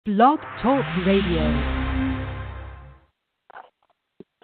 Blog Talk Radio.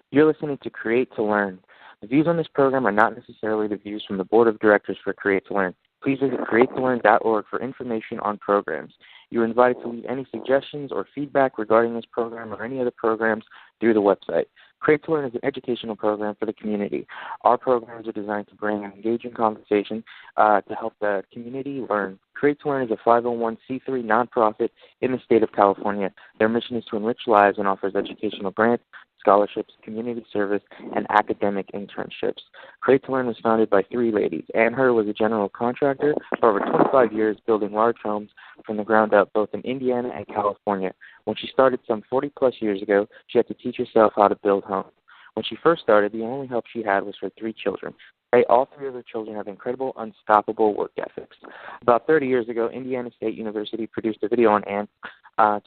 You're listening to Create to Learn. The views on this program are not necessarily the views from the Board of Directors for Create to Learn. Please visit createtolearn.org for information on programs. You are invited to leave any suggestions or feedback regarding this program or any other programs through the website. Create to Learn is an educational program for the community. Our programs are designed to bring an engaging conversation to help the community learn. Create to Learn is a 501c3 nonprofit in the state of California. Their mission is to enrich lives and offers educational grants, scholarships, community service, and academic internships. Create to Learn was founded by three ladies. Ann Her was a general contractor for over 25 years, building large homes from the ground up, both in Indiana and California. When she started some 40-plus years ago, she had to teach herself how to build homes. When she first started, the only help she had was her three children. Today, all three of her children have incredible, unstoppable work ethics. About 30 years ago, Indiana State University produced a video on Ann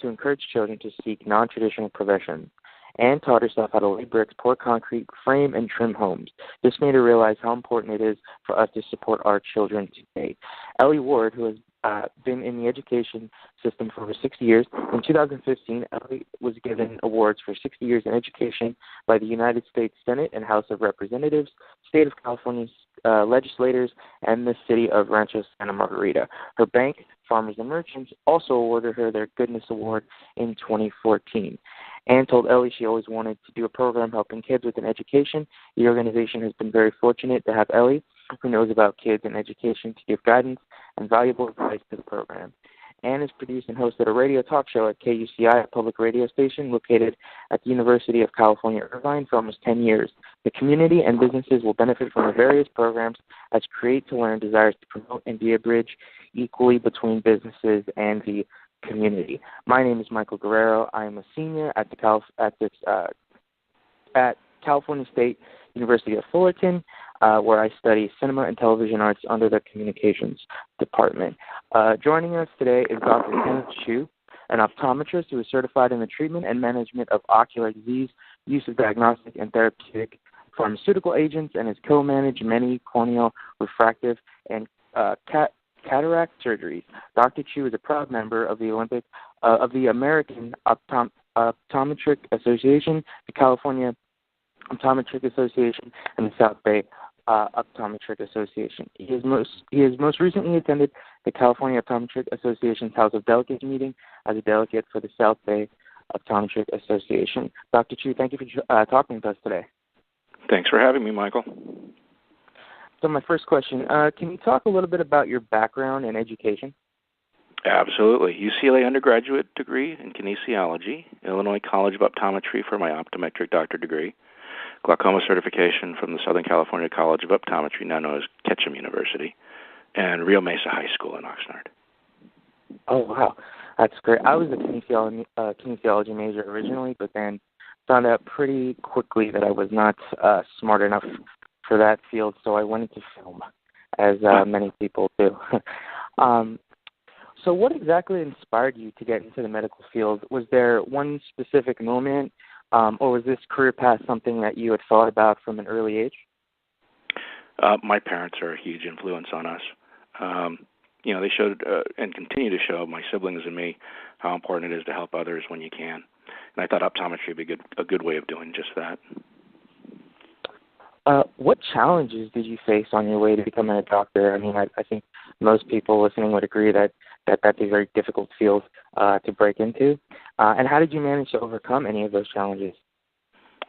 to encourage children to seek non-traditional professions. Ann taught herself how to lay bricks, pour concrete, frame, and trim homes. This made her realize how important it is for us to support our children today. Ellie Ward, who has been in the education system for over 60 years. In 2015, Ellie was given awards for 60 years in education by the United States Senate and House of Representatives, State of California legislators, and the city of Rancho Santa Margarita. Her bank, Farmers and Merchants, also awarded her their Goodness Award in 2014. Ann told Ellie she always wanted to do a program helping kids with an education. The organization has been very fortunate to have Ellie, who knows about kids and education, to give guidance and valuable advice to the program. Ann has produced and hosted a radio talk show at KUCI, a public radio station located at the University of California, Irvine, for almost 10 years. The community and businesses will benefit from the various programs as Create to Learn desires to promote and be a bridge equally between businesses and the community. My name is Michael Guerrero. I am a senior at California State University of Fullerton, where I study cinema and television arts under the communications department. Joining us today is Dr. Kenneth Chu, an optometrist who is certified in the treatment and management of ocular disease, use of diagnostic and therapeutic pharmaceutical agents, and has co-managed many corneal, refractive, and cataract surgeries. Dr. Chu is a proud member of the American Optometric Association, the California Optometric Association, and the South Bay Optometric Association. He has most recently attended the California Optometric Association's House of Delegates meeting as a delegate for the South Bay Optometric Association. Dr. Chu, thank you for talking with us today. Thanks for having me, Michael. So my first question, can you talk a little bit about your background in education? Absolutely. UCLA undergraduate degree in kinesiology, Illinois College of Optometry for my optometric doctorate degree, glaucoma certification from the Southern California College of Optometry, now known as Ketchum University, and Rio Mesa High School in Oxnard. Oh, wow. That's great. I was a kinesiology major originally, but then found out pretty quickly that I was not smart enough for that field, so I went into film, as many people do. So what exactly inspired you to get into the medical field? Was there one specific moment, or was this career path something that you had thought about from an early age? My parents are a huge influence on us. They showed and continue to show my siblings and me how important it is to help others when you can. And I thought optometry would be a good way of doing just that. What challenges did you face on your way to becoming a doctor? I mean, I think most people listening would agree that that's a very difficult field to break into. And how did you manage to overcome any of those challenges?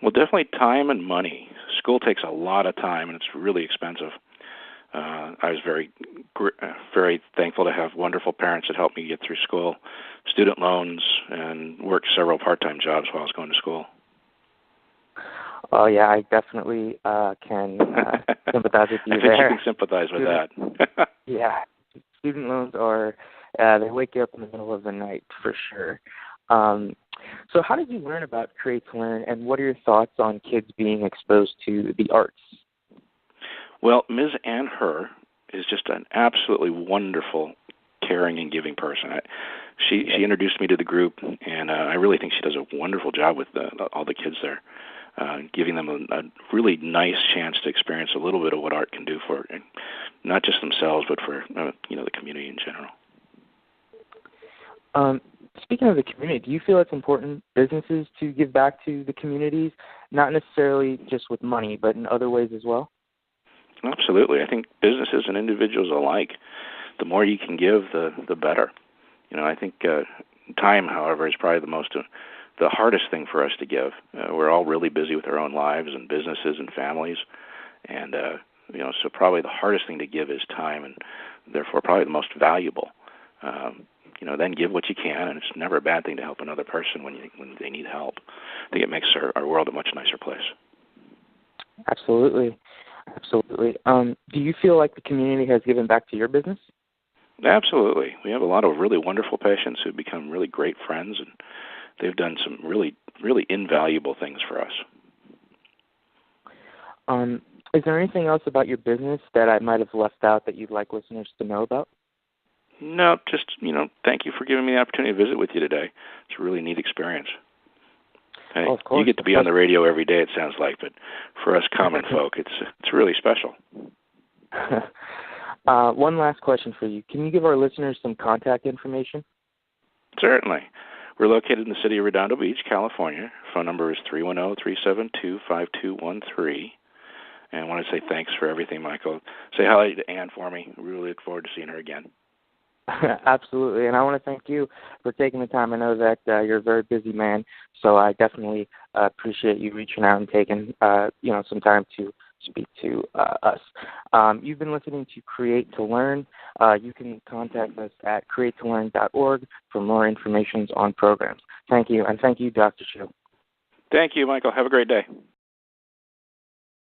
Well, definitely time and money. School takes a lot of time, and it's really expensive. I was very thankful to have wonderful parents that helped me get through school, student loans, and worked several part-time jobs while I was going to school. Oh, yeah, I definitely can sympathize with you there. I think you can sympathize with that. Yeah, student loans they wake you up in the middle of the night for sure. So how did you learn about Create to Learn, and what are your thoughts on kids being exposed to the arts? Well, Ms. Ann Her is just an absolutely wonderful, caring and giving person. She introduced me to the group, and I really think she does a wonderful job with all the kids there. Giving them a really nice chance to experience a little bit of what art can do for not just themselves, but for the community in general. Speaking of the community, do you feel it's important businesses to give back to the communities, not necessarily just with money, but in other ways as well? Absolutely. I think businesses and individuals alike, the more you can give, the better. I think time, however, is probably the hardest thing for us to give. We're all really busy with our own lives and businesses and families, and so probably the hardest thing to give is time, and therefore probably the most valuable. Then give what you can, and it's never a bad thing to help another person when they need help. I think it makes our world a much nicer place. Absolutely. Do you feel like the community has given back to your business? Absolutely. We have a lot of really wonderful patients who've become really great friends, and they've done some really, really invaluable things for us. Is there anything else about your business that I might have left out that you'd like listeners to know about? No, just, thank you for giving me the opportunity to visit with you today. It's a really neat experience. Hey, of course. You get to be on the radio every day, it sounds like, but for us common folk, it's really special. One last question for you. Can you give our listeners some contact information? Certainly. We're located in the city of Redondo Beach, California. Phone number is 310-372-5213. And I want to say thanks for everything, Michael. Say hi to Ann for me. We really look forward to seeing her again. Absolutely, and I want to thank you for taking the time. I know that you're a very busy man, so I definitely appreciate you reaching out and taking some time to speak to us. You've been listening to Create to Learn. You can contact us at createtolearn.org for more information on programs. Thank you, and thank you, Dr. Chu. Thank you, Michael. Have a great day.